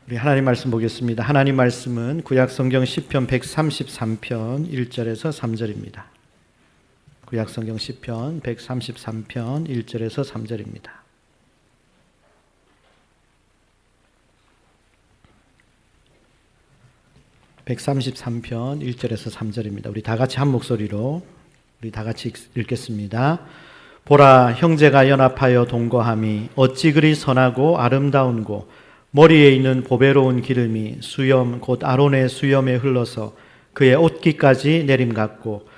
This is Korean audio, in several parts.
우리 하나님 말씀 보겠습니다. 하나님 말씀은 구약 성경 시편 133편 1절에서 3절입니다. 구약 성경 시편 133편 1절에서 3절입니다. (133편) 1절에서 3절입니다. 우리 다 같이 한 목소리로 우리 다 같이 읽겠습니다. 보라, 형제가 연합하여 동거함이 어찌 그리 선하고 아름다운고, 머리에 있는 보배로운 기름이 수염 곧 아론의 수염에 흘러서 그의 옷깃까지 내림 같고,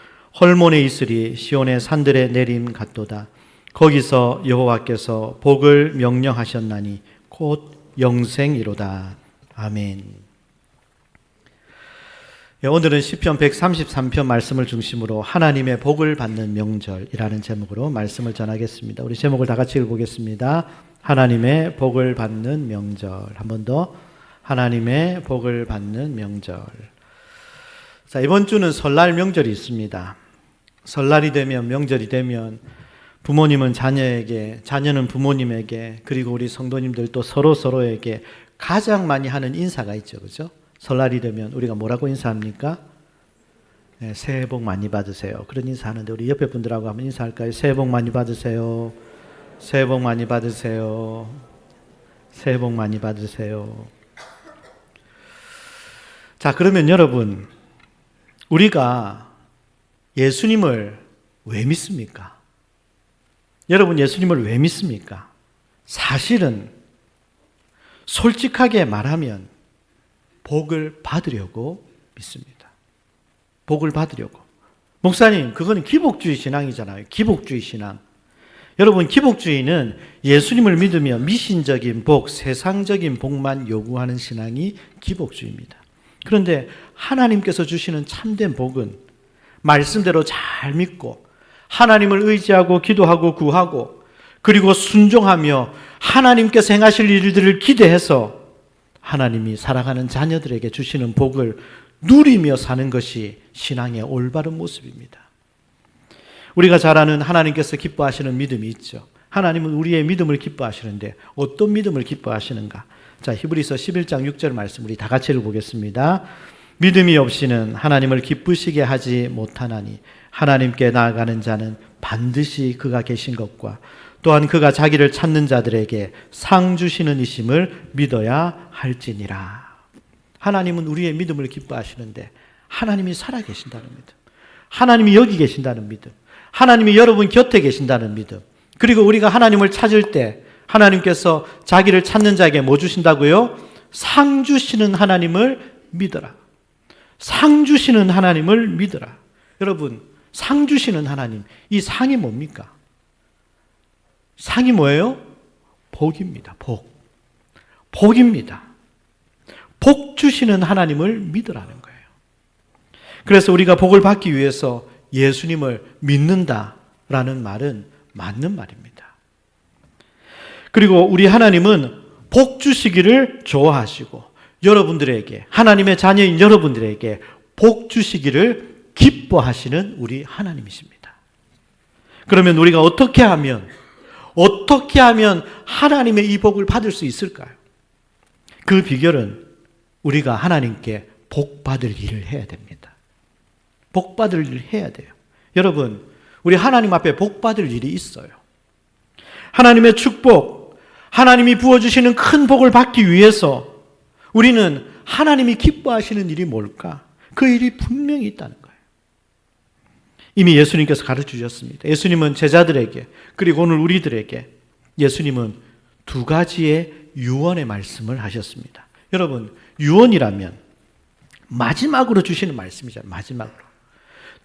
헐몬에 있으리 시온의 산들의 내림 같도다. 거기서 여호와께서 복을 명령하셨나니 곧 영생이로다. 아멘. 오늘은 시편 133편 말씀을 중심으로 하나님의 복을 받는 명절이라는 제목으로 말씀을 전하겠습니다. 우리 제목을 다 같이 읽어보겠습니다. 하나님의 복을 받는 명절. 한 번 더. 하나님의 복을 받는 명절. 자, 이번 주는 설날 명절이 있습니다. 설날이 되면, 명절이 되면 부모님은 자녀에게, 자녀는 부모님에게, 그리고 우리 성도님들도 서로에게 가장 많이 하는 인사가 있죠. 그죠? 설날이 되면 우리가 뭐라고 인사합니까? 네, 새해 복 많이 받으세요. 그런 인사하는데 우리 옆에 분들하고 한번 인사할까요? 새해 복 많이 받으세요. 새해 복 많이 받으세요. 새해 복 많이 받으세요. 자, 그러면 여러분, 우리가 예수님을 왜 믿습니까? 여러분, 예수님을 왜 믿습니까? 사실은 솔직하게 말하면 복을 받으려고 믿습니다. 복을 받으려고. 목사님, 그거는 기복주의 신앙이잖아요. 기복주의 신앙. 여러분, 기복주의는 예수님을 믿으며 미신적인 복, 세상적인 복만 요구하는 신앙이 기복주의입니다. 그런데 하나님께서 주시는 참된 복은 말씀대로 잘 믿고 하나님을 의지하고 기도하고 구하고, 그리고 순종하며 하나님께서 행하실 일들을 기대해서 하나님이 사랑하는 자녀들에게 주시는 복을 누리며 사는 것이 신앙의 올바른 모습입니다. 우리가 잘 아는 하나님께서 기뻐하시는 믿음이 있죠. 하나님은 우리의 믿음을 기뻐하시는데 어떤 믿음을 기뻐하시는가? 자, 히브리서 11장 6절 말씀 우리 다 같이 읽어보겠습니다. 믿음이 없이는 하나님을 기쁘시게 하지 못하나니 하나님께 나아가는 자는 반드시 그가 계신 것과 또한 그가 자기를 찾는 자들에게 상 주시는 이심을 믿어야 할지니라. 하나님은 우리의 믿음을 기뻐하시는데 하나님이 살아계신다는 믿음, 하나님이 여기 계신다는 믿음, 하나님이 여러분 곁에 계신다는 믿음, 그리고 우리가 하나님을 찾을 때 하나님께서 자기를 찾는 자에게 뭐 주신다고요? 상 주시는 하나님을 믿어라. 상 주시는 하나님을 믿어라. 여러분, 상 주시는 하나님, 이 상이 뭡니까? 상이 뭐예요? 복입니다. 복. 복입니다. 복 주시는 하나님을 믿으라는 거예요. 그래서 우리가 복을 받기 위해서 예수님을 믿는다라는 말은 맞는 말입니다. 그리고 우리 하나님은 복 주시기를 좋아하시고 여러분들에게, 하나님의 자녀인 여러분들에게 복 주시기를 기뻐하시는 우리 하나님이십니다. 그러면 우리가 어떻게 하면 하나님의 이 복을 받을 수 있을까요? 그 비결은 우리가 하나님께 복 받을 일을 해야 됩니다. 복 받을 일을 해야 돼요. 여러분, 우리 하나님 앞에 복 받을 일이 있어요. 하나님의 축복, 하나님이 부어주시는 큰 복을 받기 위해서 우리는 하나님이 기뻐하시는 일이 뭘까? 그 일이 분명히 있다는 거예요. 이미 예수님께서 가르쳐 주셨습니다. 예수님은 제자들에게, 그리고 오늘 우리들에게 예수님은 두 가지의 유언의 말씀을 하셨습니다. 여러분, 유언이라면 마지막으로 주시는 말씀이잖아요. 마지막으로.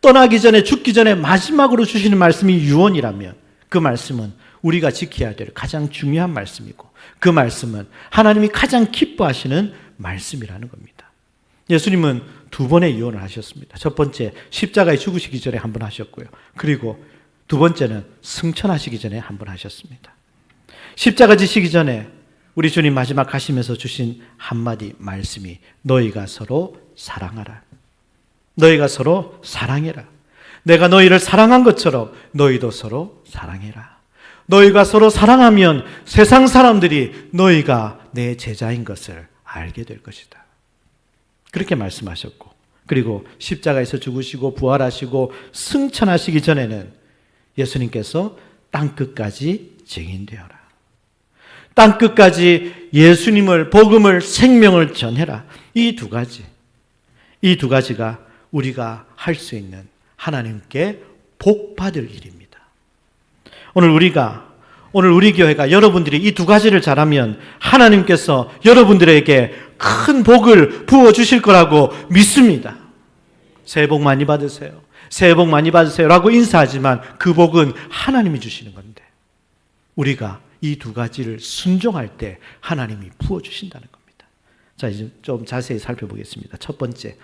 떠나기 전에, 죽기 전에 마지막으로 주시는 말씀이 유언이라면 그 말씀은 우리가 지켜야 될 가장 중요한 말씀이고, 그 말씀은 하나님이 가장 기뻐하시는 말씀이라는 겁니다. 예수님은 두 번의 유언을 하셨습니다. 첫 번째, 십자가에 죽으시기 전에 한 번 하셨고요. 그리고 두 번째는 승천하시기 전에 한 번 하셨습니다. 십자가 지시기 전에 우리 주님 마지막 가시면서 주신 한마디 말씀이 너희가 서로 사랑하라. 너희가 서로 사랑해라. 내가 너희를 사랑한 것처럼 너희도 서로 사랑해라. 너희가 서로 사랑하면 세상 사람들이 너희가 내 제자인 것을 알게 될 것이다. 그렇게 말씀하셨고, 그리고 십자가에서 죽으시고 부활하시고 승천하시기 전에는 예수님께서 땅끝까지 증인되어라. 땅끝까지 예수님을, 복음을, 생명을 전해라. 이 두 가지가 우리가 할 수 있는 하나님께 복 받을 일입니다. 오늘 우리 교회가 여러분들이 이 두 가지를 잘하면 하나님께서 여러분들에게 큰 복을 부어주실 거라고 믿습니다. 새해 복 많이 받으세요. 새해 복 많이 받으세요 라고 인사하지만 그 복은 하나님이 주시는 건데, 우리가 이 두 가지를 순종할 때 하나님이 부어주신다는 겁니다. 자, 이제 좀 자세히 살펴보겠습니다. 첫 번째,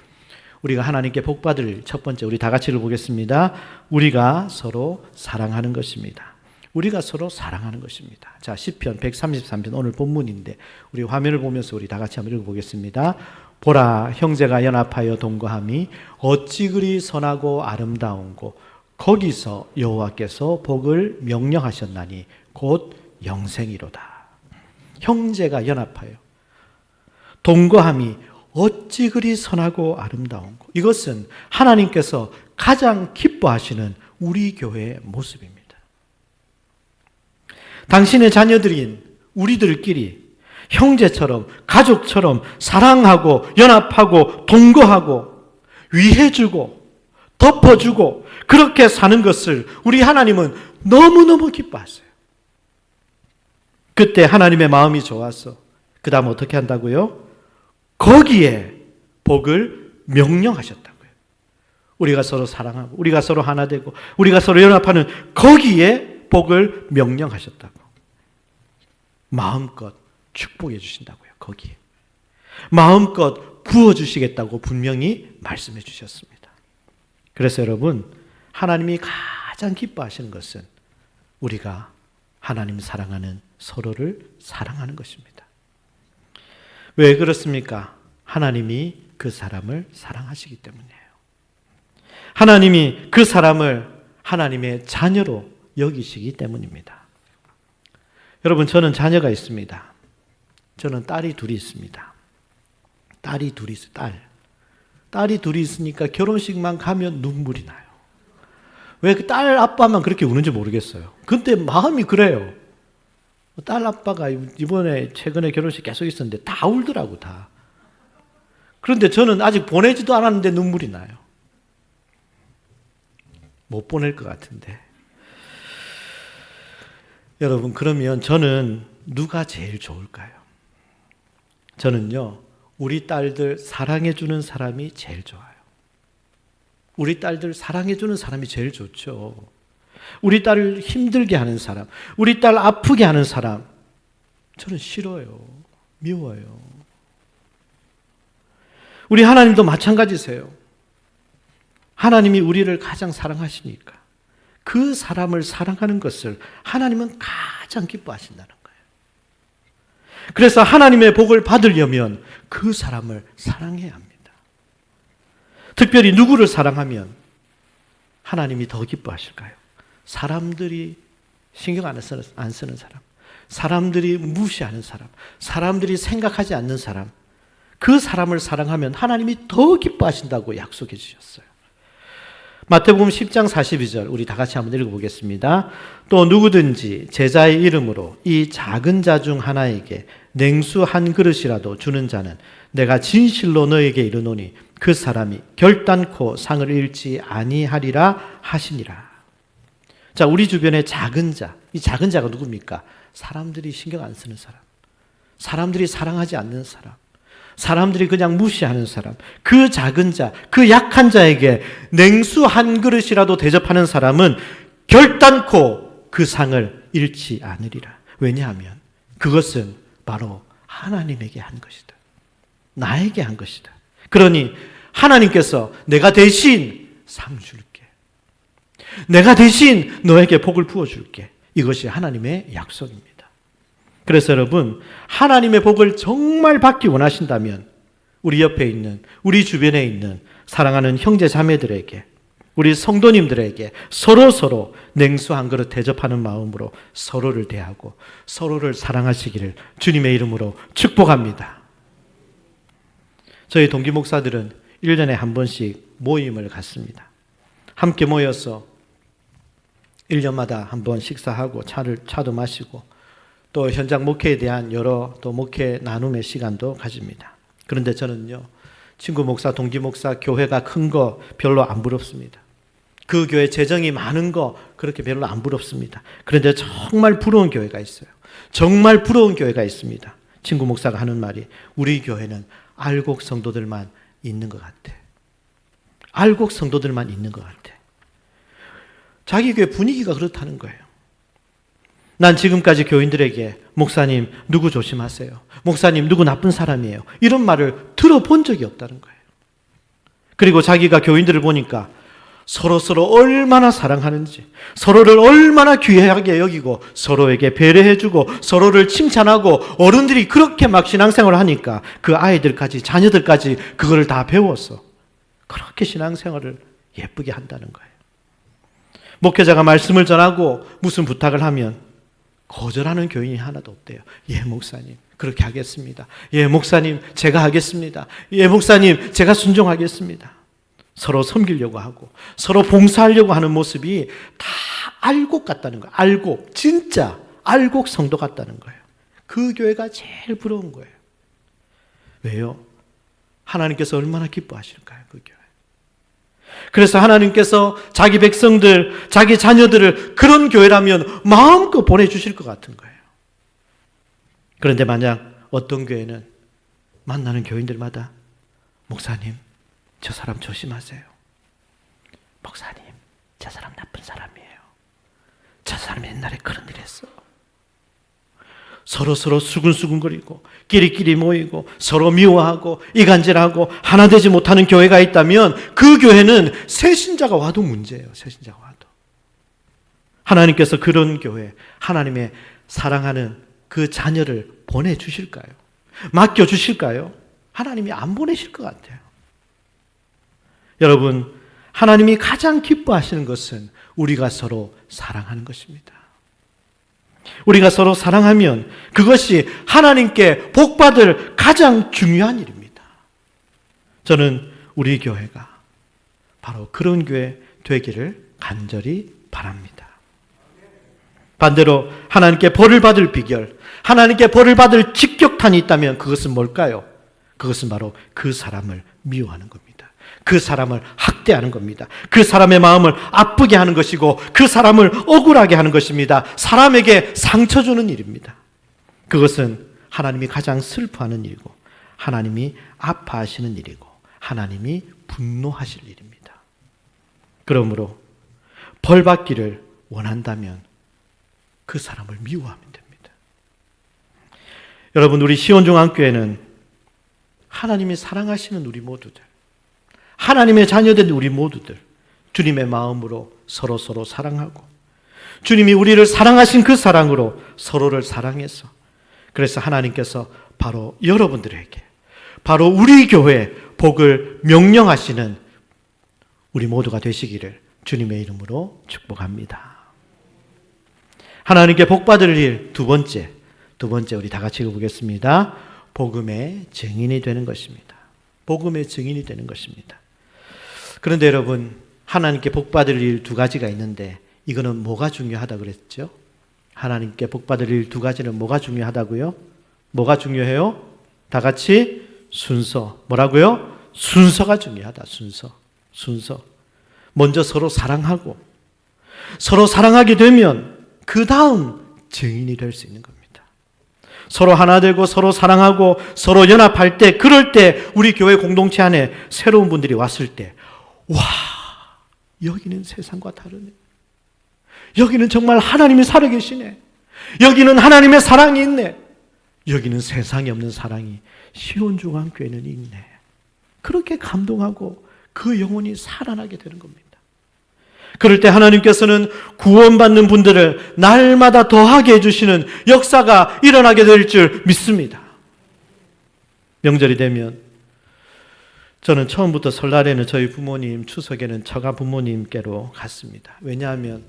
우리가 하나님께 복 받을 첫 번째, 우리 다 같이 읽어보겠습니다. 우리가 서로 사랑하는 것입니다. 우리가 서로 사랑하는 것입니다. 자, 시편 133편 오늘 본문인데 우리 화면을 보면서 우리 다 같이 한번 읽어보겠습니다. 보라, 형제가 연합하여 동거함이 어찌 그리 선하고 아름다운고, 거기서 여호와께서 복을 명령하셨나니 곧 영생이로다. 형제가 연합하여 동거함이 어찌 그리 선하고 아름다운고, 이것은 하나님께서 가장 기뻐하시는 우리 교회의 모습입니다. 당신의 자녀들인 우리들끼리 형제처럼, 가족처럼 사랑하고 연합하고 동거하고 위해주고 덮어주고 그렇게 사는 것을 우리 하나님은 너무너무 기뻐하세요. 그때 하나님의 마음이 좋아서 그 다음 어떻게 한다고요? 거기에 복을 명령하셨다고요. 우리가 서로 사랑하고 우리가 서로 하나 되고 우리가 서로 연합하는 거기에 복을 명령하셨다고. 마음껏 축복해 주신다고요. 거기에 마음껏 부어주시겠다고 분명히 말씀해 주셨습니다. 그래서 여러분, 하나님이 가장 기뻐하시는 것은 우리가 하나님 사랑하는 서로를 사랑하는 것입니다. 왜 그렇습니까? 하나님이 그 사람을 사랑하시기 때문이에요. 하나님이 그 사람을 하나님의 자녀로 여기시기 때문입니다. 여러분, 저는 자녀가 있습니다. 저는 딸이 둘이 있습니다. 딸이 둘이 있어요. 딸이 둘이 있으니까 결혼식만 가면 눈물이 나요. 왜 그 딸 아빠만 그렇게 우는지 모르겠어요. 근데 마음이 그래요. 딸 아빠가 이번에 최근에 결혼식 계속 있었는데 다 울더라고, 다. 그런데 저는 아직 보내지도 않았는데 눈물이 나요. 못 보낼 것 같은데. 여러분, 그러면 저는 누가 제일 좋을까요? 저는요, 우리 딸들 사랑해주는 사람이 제일 좋아요. 우리 딸들 사랑해주는 사람이 제일 좋죠. 우리 딸을 힘들게 하는 사람, 우리 딸 아프게 하는 사람, 저는 싫어요. 미워요. 우리 하나님도 마찬가지세요. 하나님이 우리를 가장 사랑하시니까 그 사람을 사랑하는 것을 하나님은 가장 기뻐하신다는 거예요. 그래서 하나님의 복을 받으려면 그 사람을 사랑해야 합니다. 특별히 누구를 사랑하면 하나님이 더 기뻐하실까요? 사람들이 신경 안 쓰는 사람, 사람들이 무시하는 사람, 사람들이 생각하지 않는 사람, 그 사람을 사랑하면 하나님이 더 기뻐하신다고 약속해 주셨어요. 마태복음 10장 42절 우리 다 같이 한번 읽어보겠습니다. 또 누구든지 제자의 이름으로 이 작은 자 중 하나에게 냉수 한 그릇이라도 주는 자는 내가 진실로 너에게 이르노니 그 사람이 결단코 상을 잃지 아니하리라 하시니라. 자, 우리 주변에 작은 자, 이 작은 자가 누굽니까? 사람들이 신경 안 쓰는 사람, 사람들이 사랑하지 않는 사람, 사람들이 그냥 무시하는 사람, 그 작은 자, 그 약한 자에게 냉수 한 그릇이라도 대접하는 사람은 결단코 그 상을 잃지 않으리라. 왜냐하면 그것은 바로 하나님에게 한 것이다. 나에게 한 것이다. 그러니 하나님께서 내가 대신 상 줄게, 내가 대신 너에게 복을 부어줄게. 이것이 하나님의 약속입니다. 그래서 여러분, 하나님의 복을 정말 받기 원하신다면 우리 옆에 있는, 우리 주변에 있는 사랑하는 형제 자매들에게, 우리 성도님들에게 서로 냉수 한 그릇 대접하는 마음으로 서로를 대하고 서로를 사랑하시기를 주님의 이름으로 축복합니다. 저희 동기 목사들은 1년에 한 번씩 모임을 갖습니다. 함께 모여서 1년마다 한 번 식사하고 차도 마시고 또 현장 목회에 대한 여러 또 목회 나눔의 시간도 가집니다. 그런데 저는요, 친구 목사, 동기 목사 교회가 큰 거 별로 안 부럽습니다. 그 교회 재정이 많은 거 그렇게 별로 안 부럽습니다. 그런데 정말 부러운 교회가 있어요. 정말 부러운 교회가 있습니다. 친구 목사가 하는 말이, 우리 교회는 알곡 성도들만 있는 것 같아. 알곡 성도들만 있는 것 같아. 자기 교회 분위기가 그렇다는 거예요. 난 지금까지 교인들에게 목사님 누구 조심하세요, 목사님 누구 나쁜 사람이에요, 이런 말을 들어본 적이 없다는 거예요. 그리고 자기가 교인들을 보니까 서로 얼마나 사랑하는지, 서로를 얼마나 귀하게 여기고 서로에게 배려해주고 서로를 칭찬하고, 어른들이 그렇게 막 신앙생활을 하니까 그 아이들까지 자녀들까지 그거를 다 배워서 그렇게 신앙생활을 예쁘게 한다는 거예요. 목회자가 말씀을 전하고 무슨 부탁을 하면 거절하는 교인이 하나도 없대요. 예 목사님 그렇게 하겠습니다. 예 목사님 제가 하겠습니다. 예 목사님 제가 순종하겠습니다. 서로 섬기려고 하고 서로 봉사하려고 하는 모습이 다 알곡 같다는 거예요. 알곡, 진짜 알곡 성도 같다는 거예요. 그 교회가 제일 부러운 거예요. 왜요? 하나님께서 얼마나 기뻐하실까요? 그 교회. 그래서 하나님께서 자기 백성들, 자기 자녀들을 그런 교회라면 마음껏 보내주실 것 같은 거예요. 그런데 만약 어떤 교회는 만나는 교인들마다 목사님 저 사람 조심하세요. 목사님 저 사람 나쁜 사람이에요. 저 사람 옛날에 그런 일 했어. 서로 수근수근거리고 끼리끼리 모이고 서로 미워하고 이간질하고 하나 되지 못하는 교회가 있다면 그 교회는 새신자가 와도 문제예요. 새신자가 와도. 하나님께서 그런 교회, 하나님의 사랑하는 그 자녀를 보내주실까요? 맡겨주실까요? 하나님이 안 보내실 것 같아요. 여러분, 하나님이 가장 기뻐하시는 것은 우리가 서로 사랑하는 것입니다. 우리가 서로 사랑하면 그것이 하나님께 복받을 가장 중요한 일입니다. 저는 우리 교회가 바로 그런 교회 되기를 간절히 바랍니다. 반대로 하나님께 벌을 받을 비결, 하나님께 벌을 받을 직격탄이 있다면 그것은 뭘까요? 그것은 바로 그 사람을 미워하는 겁니다. 그 사람을 학대하는 겁니다. 그 사람의 마음을 아프게 하는 것이고 그 사람을 억울하게 하는 것입니다. 사람에게 상처 주는 일입니다. 그것은 하나님이 가장 슬퍼하는 일이고 하나님이 아파하시는 일이고 하나님이 분노하실 일입니다. 그러므로 벌 받기를 원한다면 그 사람을 미워하면 됩니다. 여러분, 우리 시온중앙교회는 하나님이 사랑하시는 우리 모두들, 하나님의 자녀된 우리 모두들 주님의 마음으로 서로 사랑하고 주님이 우리를 사랑하신 그 사랑으로 서로를 사랑해서, 그래서 하나님께서 바로 여러분들에게, 바로 우리 교회에 복을 명령하시는 우리 모두가 되시기를 주님의 이름으로 축복합니다. 하나님께 복받을 일 두 번째 우리 다 같이 읽어보겠습니다. 복음의 증인이 되는 것입니다. 복음의 증인이 되는 것입니다. 그런데 여러분, 하나님께 복받을 일 두 가지가 있는데 이거는 뭐가 중요하다 그랬죠? 하나님께 복받을 일 두 가지는 뭐가 중요하다고요? 뭐가 중요해요? 다 같이 순서. 뭐라고요? 순서가 중요하다. 순서. 먼저 서로 사랑하고 서로 사랑하게 되면 그 다음 증인이 될 수 있는 겁니다. 서로 하나 되고 서로 사랑하고 서로 연합할 때, 그럴 때 우리 교회 공동체 안에 새로운 분들이 왔을 때, 와, 여기는 세상과 다르네. 여기는 정말 하나님이 살아계시네. 여기는 하나님의 사랑이 있네. 여기는 세상에 없는 사랑이 시온중앙교회는 있네. 그렇게 감동하고 그 영혼이 살아나게 되는 겁니다. 그럴 때 하나님께서는 구원받는 분들을 날마다 더하게 해주시는 역사가 일어나게 될 줄 믿습니다. 명절이 되면 저는 처음부터 설날에는 저희 부모님, 추석에는 처가 부모님께로 갔습니다. 왜냐하면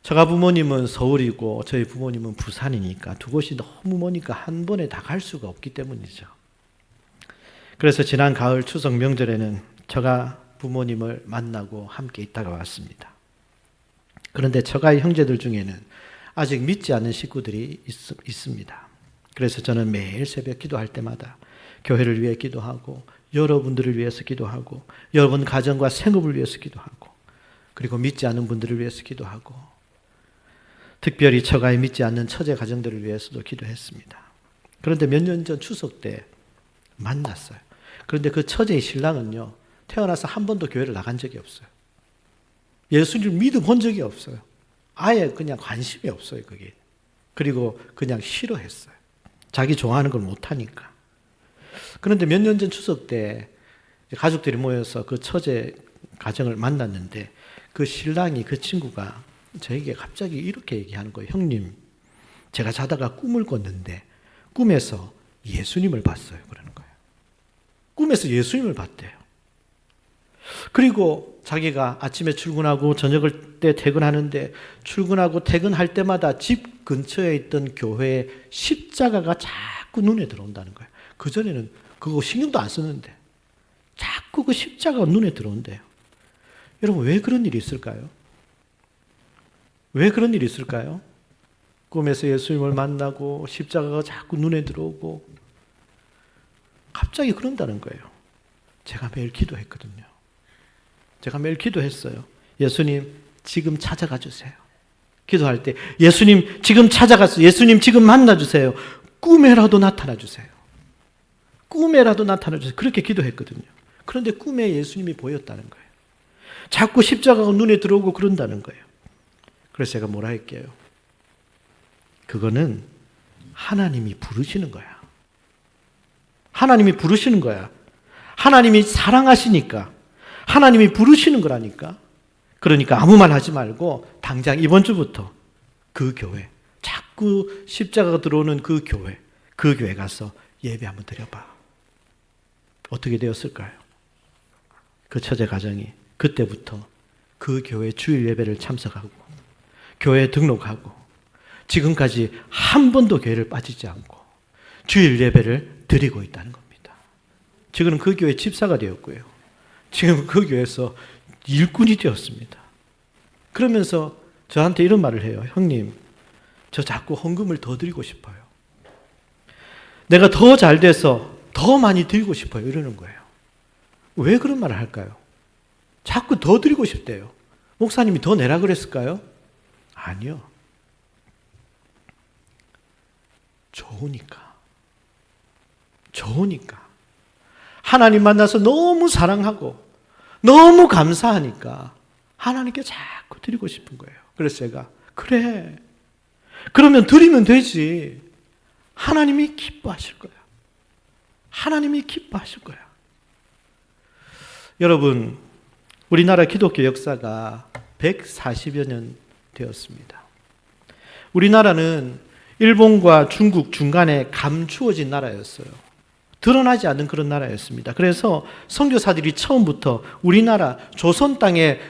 처가 부모님은 서울이고 저희 부모님은 부산이니까 두 곳이 너무 머니까 한 번에 다 갈 수가 없기 때문이죠. 그래서 지난 가을 추석 명절에는 제가 부모님을 만나고 함께 있다가 왔습니다. 그런데 저가의 형제들 중에는 아직 믿지 않는 식구들이 있습니다. 그래서 저는 매일 새벽 기도할 때마다 교회를 위해 기도하고 여러분들을 위해서 기도하고 여러분 가정과 생업을 위해서 기도하고 그리고 믿지 않는 분들을 위해서 기도하고 특별히 처가에 믿지 않는 처제 가정들을 위해서도 기도했습니다. 그런데 몇 년 전 추석 때 만났어요. 그런데 그 처제의 신랑은요, 태어나서 한 번도 교회를 나간 적이 없어요. 예수님을 믿어본 적이 없어요. 아예 그냥 관심이 없어요, 그게. 그리고 그냥 싫어했어요. 자기 좋아하는 걸 못하니까. 그런데 몇 년 전 추석 때 가족들이 모여서 그 처제 가정을 만났는데 그 신랑이, 그 친구가 저에게 갑자기 이렇게 얘기하는 거예요. 형님, 제가 자다가 꿈을 꿨는데 꿈에서 예수님을 봤어요. 그러는 거예요. 꿈에서 예수님을 봤대요. 그리고 자기가 아침에 출근하고 저녁을 때 퇴근하는데 출근하고 퇴근할 때마다 집 근처에 있던 교회에 십자가가 자꾸 눈에 들어온다는 거예요. 그전에는 그거 신경도 안 썼는데 자꾸 그 십자가가 눈에 들어온대요. 여러분, 왜 그런 일이 있을까요? 왜 그런 일이 있을까요? 꿈에서 예수님을 만나고 십자가가 자꾸 눈에 들어오고 갑자기 그런다는 거예요. 제가 매일 기도했거든요. 제가 매일 기도했어요. 예수님, 지금 찾아가 주세요. 기도할 때 예수님 지금 찾아가서 예수님 지금 만나주세요. 꿈에라도 나타나 주세요. 꿈에라도 나타나 주세요. 그렇게 기도했거든요. 그런데 꿈에 예수님이 보였다는 거예요. 자꾸 십자가가 눈에 들어오고 그런다는 거예요. 그래서 제가 뭐라 할게요? 그거는 하나님이 부르시는 거야. 하나님이 부르시는 거야. 하나님이 사랑하시니까 하나님이 부르시는 거라니까. 그러니까 아무 말 하지 말고 당장 이번 주부터 그 교회, 자꾸 십자가가 들어오는 그 교회 가서 예배 한번 드려봐. 어떻게 되었을까요? 그 처제 가정이 그때부터 그 교회 주일 예배를 참석하고 교회에 등록하고 지금까지 한 번도 교회를 빠지지 않고 주일 예배를 드리고 있다는 겁니다. 지금은 그 교회 집사가 되었고요. 지금 그 교회에서 일꾼이 되었습니다. 그러면서 저한테 이런 말을 해요. 형님, 저 자꾸 헌금을 더 드리고 싶어요. 내가 더 잘 돼서 더 많이 드리고 싶어요. 이러는 거예요. 왜 그런 말을 할까요? 자꾸 더 드리고 싶대요. 목사님이 더 내라 그랬을까요? 아니요. 좋으니까. 하나님 만나서 너무 사랑하고 너무 감사하니까 하나님께 자꾸 드리고 싶은 거예요. 그래서 제가 그래, 그러면 드리면 되지. 하나님이 기뻐하실 거야. 하나님이 기뻐하실 거야. 여러분, 우리나라 기독교 역사가 140여 년 되었습니다. 우리나라는 일본과 중국 중간에 감추어진 나라였어요. 드러나지 않는 그런 나라였습니다. 그래서 선교사들이 처음부터 우리나라 조선 땅에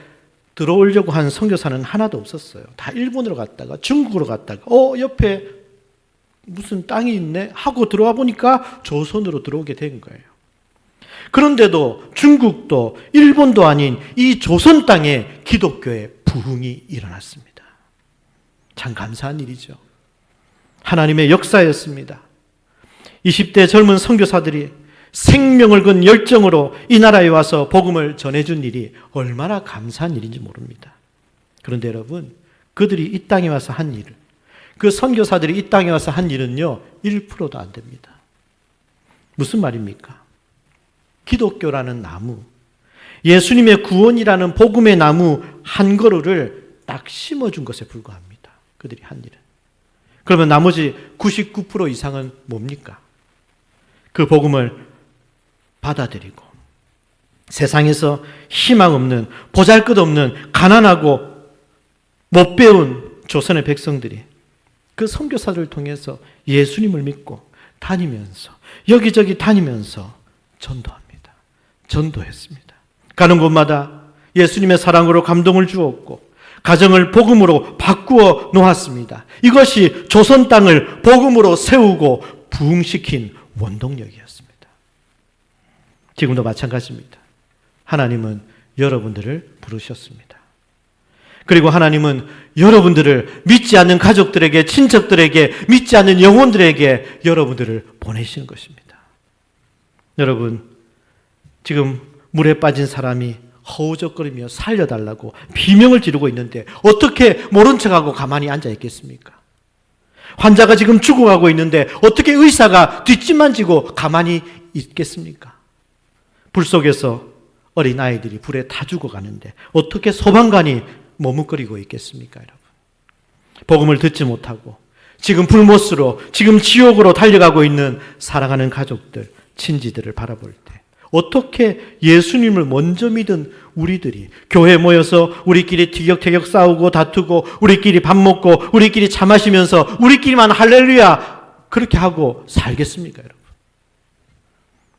들어오려고 한 선교사는 하나도 없었어요. 다 일본으로 갔다가 중국으로 갔다가 옆에 무슨 땅이 있네 하고 들어와 보니까 조선으로 들어오게 된 거예요. 그런데도 중국도 일본도 아닌 이 조선 땅에 기독교의 부흥이 일어났습니다. 참 감사한 일이죠. 하나님의 역사였습니다. 20대 젊은 선교사들이 생명을 건 열정으로 이 나라에 와서 복음을 전해준 일이 얼마나 감사한 일인지 모릅니다. 그런데 여러분, 그들이 이 땅에 와서 한 일을, 그 선교사들이 이 땅에 와서 한 일은요 1%도 안 됩니다. 무슨 말입니까? 기독교라는 나무, 예수님의 구원이라는 복음의 나무 한 그루를 딱 심어준 것에 불과합니다. 그들이 한 일은. 그러면 나머지 99% 이상은 뭡니까? 그 복음을 받아들이고 세상에서 희망 없는, 보잘것없는, 가난하고 못 배운 조선의 백성들이 그 선교사들을 통해서 예수님을 믿고 다니면서 여기저기 다니면서 전도했습니다. 가는 곳마다 예수님의 사랑으로 감동을 주었고 가정을 복음으로 바꾸어 놓았습니다. 이것이 조선 땅을 복음으로 세우고 부흥시킨 원동력이었습니다. 지금도 마찬가지입니다. 하나님은 여러분들을 부르셨습니다. 그리고 하나님은 여러분들을 믿지 않는 가족들에게, 친척들에게, 믿지 않는 영혼들에게 여러분들을 보내시는 것입니다. 여러분, 지금 물에 빠진 사람이 허우적거리며 살려달라고 비명을 지르고 있는데 어떻게 모른 척하고 가만히 앉아 있겠습니까? 환자가 지금 죽어가고 있는데 어떻게 의사가 뒷짐만 지고 가만히 있겠습니까? 불 속에서 어린 아이들이 불에 다 죽어가는데 어떻게 소방관이 머뭇거리고 있겠습니까, 여러분? 복음을 듣지 못하고 지금 불못으로, 지금 지옥으로 달려가고 있는 사랑하는 가족들, 친지들을 바라볼 때 어떻게 예수님을 먼저 믿은 우리들이 교회에 모여서 우리끼리 티격태격 싸우고 다투고 우리끼리 밥 먹고 우리끼리 차 마시면서 우리끼리만 할렐루야 그렇게 하고 살겠습니까, 여러분?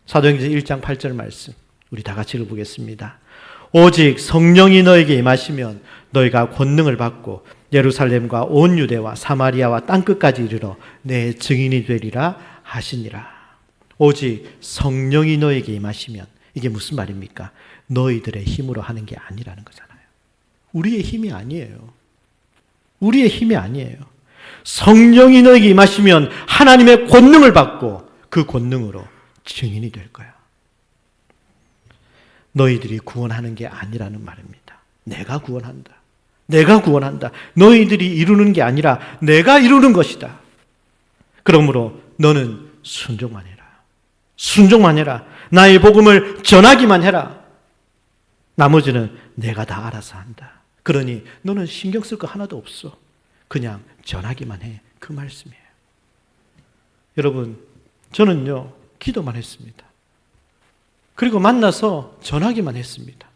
사도행전 1장 8절 말씀 우리 다 같이 읽어보겠습니다. 오직 성령이 너에게 임하시면 너희가 권능을 받고 예루살렘과 온 유대와 사마리아와 땅끝까지 이르러 내 증인이 되리라 하시니라. 오직 성령이 너에게 임하시면, 이게 무슨 말입니까? 너희들의 힘으로 하는 게 아니라는 거잖아요. 우리의 힘이 아니에요. 우리의 힘이 아니에요. 성령이 너에게 임하시면 하나님의 권능을 받고 그 권능으로 증인이 될 거야. 너희들이 구원하는 게 아니라는 말입니다. 내가 구원한다. 내가 구원한다. 너희들이 이루는 게 아니라 내가 이루는 것이다. 그러므로 너는 순종만 해라. 순종만 해라. 나의 복음을 전하기만 해라. 나머지는 내가 다 알아서 한다. 그러니 너는 신경 쓸 거 하나도 없어. 그냥 전하기만 해. 그 말씀이에요. 여러분, 저는요, 기도만 했습니다. 그리고 만나서 전하기만 했습니다.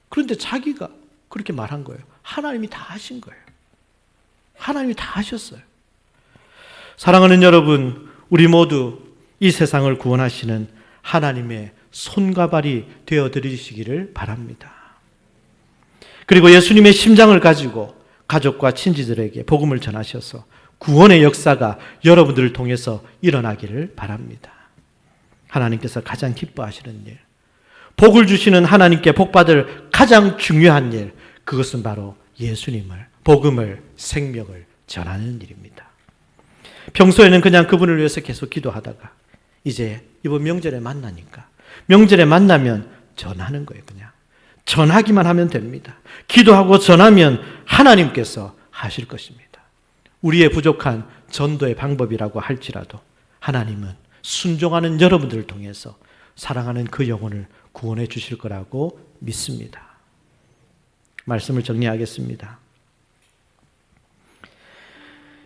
그런데 자기가 그렇게 말한 거예요. 하나님이 다 하신 거예요. 하나님이 다 하셨어요. 사랑하는 여러분, 우리 모두 이 세상을 구원하시는 하나님의 손과 발이 되어드리시기를 바랍니다. 그리고 예수님의 심장을 가지고 가족과 친지들에게 복음을 전하셔서 구원의 역사가 여러분들을 통해서 일어나기를 바랍니다. 하나님께서 가장 기뻐하시는 일, 복을 주시는 하나님께 복받을 가장 중요한 일, 그것은 바로 예수님을, 복음을, 생명을 전하는 일입니다. 평소에는 그냥 그분을 위해서 계속 기도하다가 이제 이번 명절에 만나니까, 명절에 만나면 전하는 거예요. 그냥 전하기만 하면 됩니다. 기도하고 전하면 하나님께서 하실 것입니다. 우리의 부족한 전도의 방법이라고 할지라도 하나님은 순종하는 여러분들을 통해서 사랑하는 그 영혼을 구원해 주실 거라고 믿습니다. 말씀을 정리하겠습니다.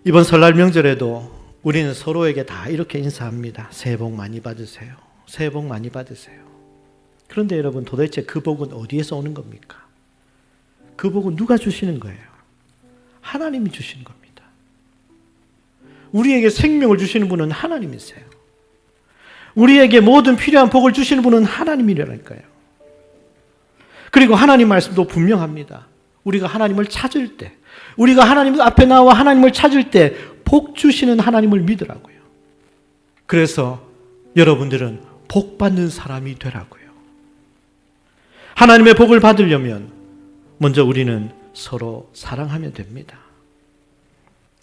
이번 설날 명절에도 우리는 서로에게 다 이렇게 인사합니다. 새해 복 많이 받으세요. 새해 복 많이 받으세요. 그런데 여러분, 도대체 그 복은 어디에서 오는 겁니까? 그 복은 누가 주시는 거예요? 하나님이 주시는 겁니다. 우리에게 생명을 주시는 분은 하나님이세요. 우리에게 모든 필요한 복을 주시는 분은 하나님이라니까요. 그리고 하나님 말씀도 분명합니다. 우리가 하나님을 찾을 때, 우리가 하나님 앞에 나와 하나님을 찾을 때 복 주시는 하나님을 믿으라고요. 그래서 여러분들은 복 받는 사람이 되라고요. 하나님의 복을 받으려면 먼저 우리는 서로 사랑하면 됩니다.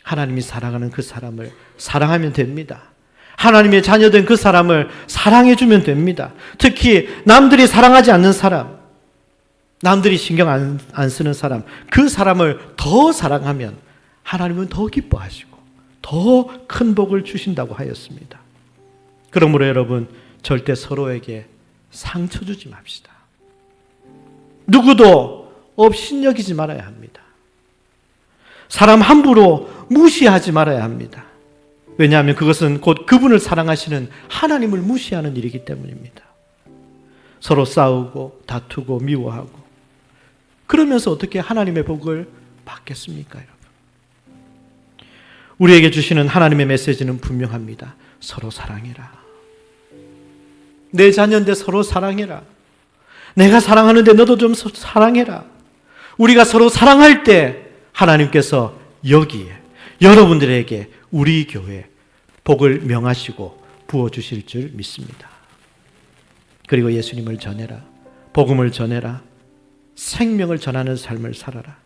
하나님이 사랑하는 그 사람을 사랑하면 됩니다. 하나님의 자녀된 그 사람을 사랑해주면 됩니다. 특히 남들이 사랑하지 않는 사람, 남들이 신경 안 쓰는 사람, 그 사람을 더 사랑하면 하나님은 더 기뻐하시고 더 큰 복을 주신다고 하였습니다. 그러므로 여러분, 절대 서로에게 상처 주지 맙시다. 누구도 업신여기지 말아야 합니다. 사람 함부로 무시하지 말아야 합니다. 왜냐하면 그것은 곧 그분을 사랑하시는 하나님을 무시하는 일이기 때문입니다. 서로 싸우고 다투고 미워하고 그러면서 어떻게 하나님의 복을 받겠습니까, 여러분? 우리에게 주시는 하나님의 메시지는 분명합니다. 서로 사랑해라. 내 자녀인데 서로 사랑해라. 내가 사랑하는데 너도 좀 사랑해라. 우리가 서로 사랑할 때 하나님께서 여기에 여러분들에게 우리 교회 복을 명하시고 부어주실 줄 믿습니다. 그리고 예수님을 전해라. 복음을 전해라. 생명을 전하는 삶을 살아라.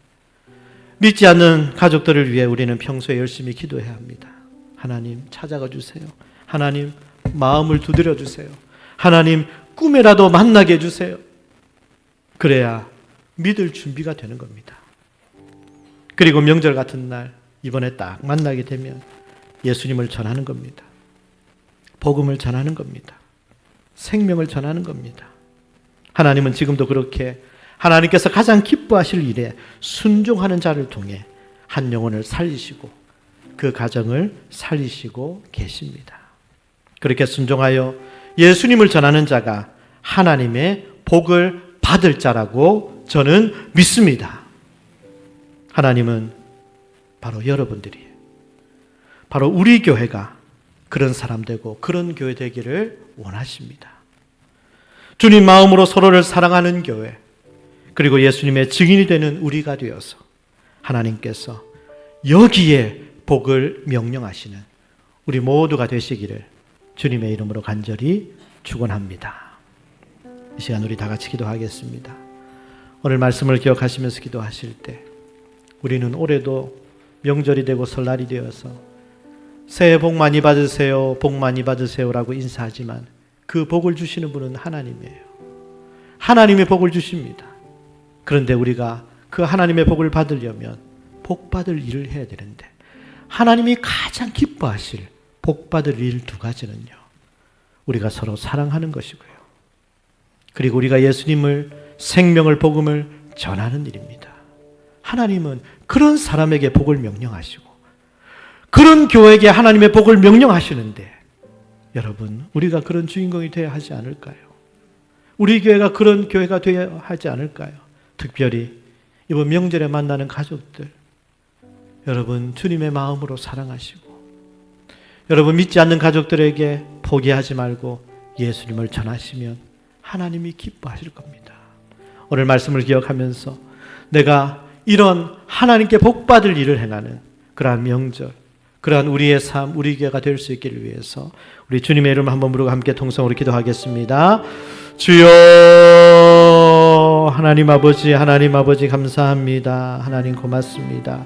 믿지 않는 가족들을 위해 우리는 평소에 열심히 기도해야 합니다. 하나님 찾아가 주세요. 하나님 마음을 두드려 주세요. 하나님 꿈에라도 만나게 해주세요. 그래야 믿을 준비가 되는 겁니다. 그리고 명절 같은 날 이번에 딱 만나게 되면 예수님을 전하는 겁니다. 복음을 전하는 겁니다. 생명을 전하는 겁니다. 하나님은 지금도 그렇게 하나님께서 가장 기뻐하실 일에 순종하는 자를 통해 한 영혼을 살리시고 그 가정을 살리시고 계십니다. 그렇게 순종하여 예수님을 전하는 자가 하나님의 복을 받을 자라고 저는 믿습니다. 하나님은 바로 여러분들이, 바로 우리 교회가 그런 사람 되고 그런 교회 되기를 원하십니다. 주님 마음으로 서로를 사랑하는 교회, 그리고 예수님의 증인이 되는 우리가 되어서 하나님께서 여기에 복을 명령하시는 우리 모두가 되시기를 주님의 이름으로 간절히 축원합니다. 이 시간 우리 다 같이 기도하겠습니다. 오늘 말씀을 기억하시면서 기도하실 때 우리는 올해도 명절이 되고 설날이 되어서 새해 복 많이 받으세요, 복 많이 받으세요라고 인사하지만 그 복을 주시는 분은 하나님이에요. 하나님의 복을 주십니다. 그런데 우리가 그 하나님의 복을 받으려면 복 받을 일을 해야 되는데 하나님이 가장 기뻐하실 복 받을 일 두 가지는요, 우리가 서로 사랑하는 것이고요, 그리고 우리가 예수님을, 생명을, 복음을 전하는 일입니다. 하나님은 그런 사람에게 복을 명령하시고 그런 교회에게 하나님의 복을 명령하시는데 여러분, 우리가 그런 주인공이 되어야 하지 않을까요? 우리 교회가 그런 교회가 되어야 하지 않을까요? 특별히 이번 명절에 만나는 가족들, 여러분 주님의 마음으로 사랑하시고 여러분 믿지 않는 가족들에게 포기하지 말고 예수님을 전하시면 하나님이 기뻐하실 겁니다. 오늘 말씀을 기억하면서 내가 이런 하나님께 복받을 일을 행하는 그러한 명절, 그러한 우리의 삶, 우리 교회가 될 수 있기를 위해서 우리 주님의 이름을 한번 부르고 함께 통성으로 기도하겠습니다. 주여, 하나님 아버지, 하나님 아버지 감사합니다. 하나님 고맙습니다.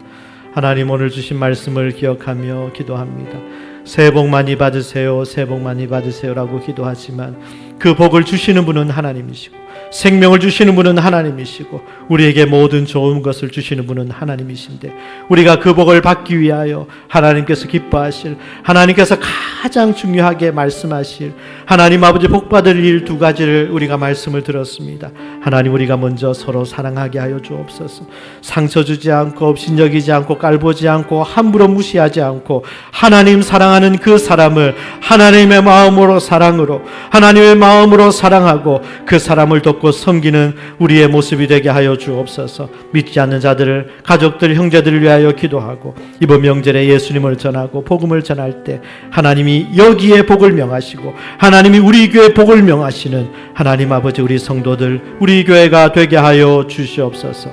하나님 오늘 주신 말씀을 기억하며 기도합니다. 새해 복 많이 받으세요, 새해 복 많이 받으세요라고 기도하지만 그 복을 주시는 분은 하나님이시고 생명을 주시는 분은 하나님이시고 우리에게 모든 좋은 것을 주시는 분은 하나님이신데 우리가 그 복을 받기 위하여 하나님께서 기뻐하실, 하나님께서 가장 중요하게 말씀하실 하나님 아버지 복 받을 일 두 가지를 우리가 말씀을 들었습니다. 하나님, 우리가 먼저 서로 사랑하게 하여 주옵소서. 상처 주지 않고 업신여기지 않고 깔보지 않고 함부로 무시하지 않고 하나님 사랑하는 그 사람을 하나님의 마음으로 사랑으로, 하나님의 마음으로 사랑하고 그 사람을 돕고 섬기는 우리의 모습이 되게 하여 주옵소서. 믿지 않는 자들을, 가족들, 형제들을 위하여 기도하고 이번 명절에 예수님을 전하고 복음을 전할 때 하나님이 여기에 복을 명하시고 하나님이 우리 교회에 복을 명하시는 하나님 아버지, 우리 성도들, 우리 교회가 되게 하여 주시옵소서.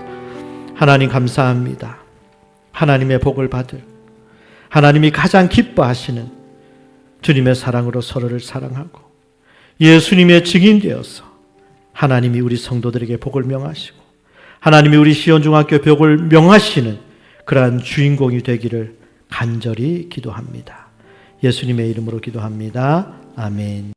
하나님 감사합니다. 하나님의 복을 받을, 하나님이 가장 기뻐하시는 주님의 사랑으로 서로를 사랑하고 예수님의 증인 되어서 하나님이 우리 성도들에게 복을 명하시고 하나님이 우리 시온중학교 복을 명하시는 그러한 주인공이 되기를 간절히 기도합니다. 예수님의 이름으로 기도합니다. 아멘.